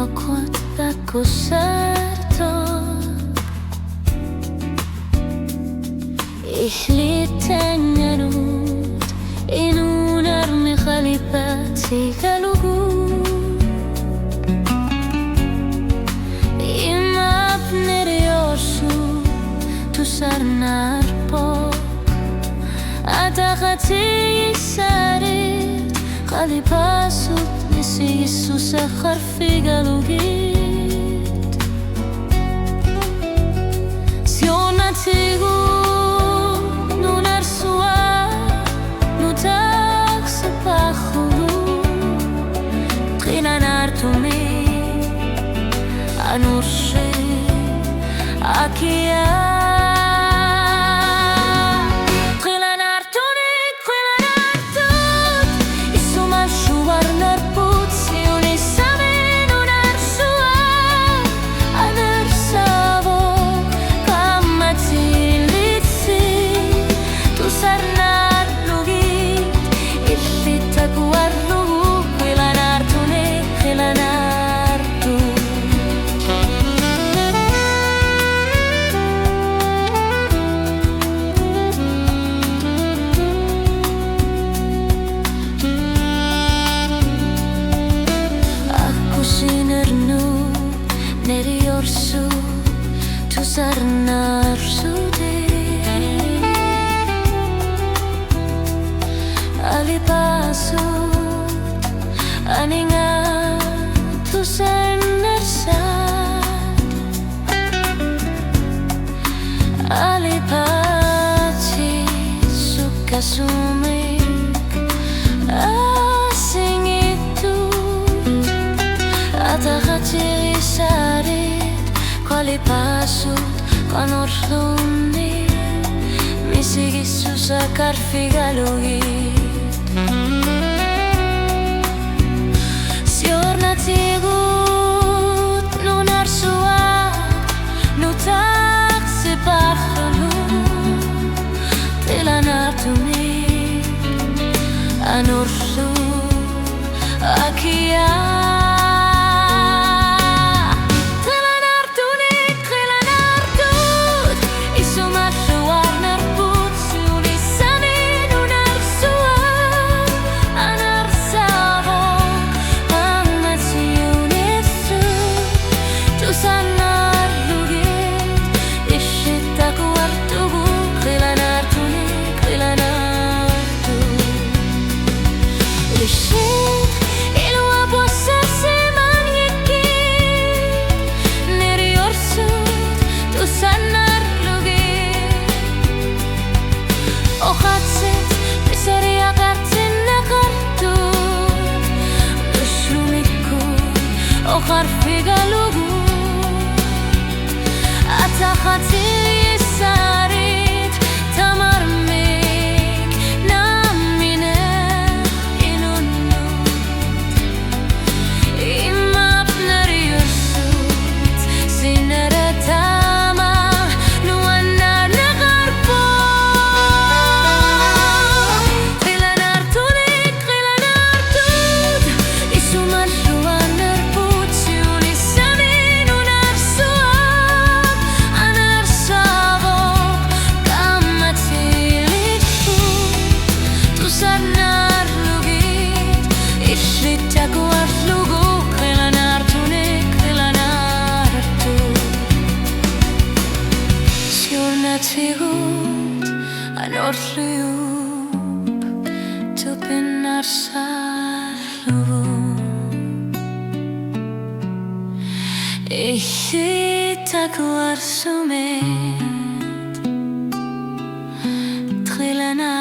acqua da concerto. Ich lite ut in un'arme khalipati galugu. Ima pneriossu tu sarnar po ataqati sarit khalipasut nisi Jesus akhar fi galugit sionatigu Anurse akia Neriyorsun tuzarnar sude Ali pasu aninga tuzarnar sad Ali pachi suka sumik asingitu atahati Quali pasut con orluni mi sigis usakar figalugi Siornatigut nun arsua nu taxi parhulu Tilanartuni anorlu akia Harfi galugu ataqati sarit tamarmik namine inunnu imma pneriusut sineretama nuanna nagarpo Qilanartunik qilanartut isuman Sigut anorliub tupin arsalu Ichitaku arsumet Trilana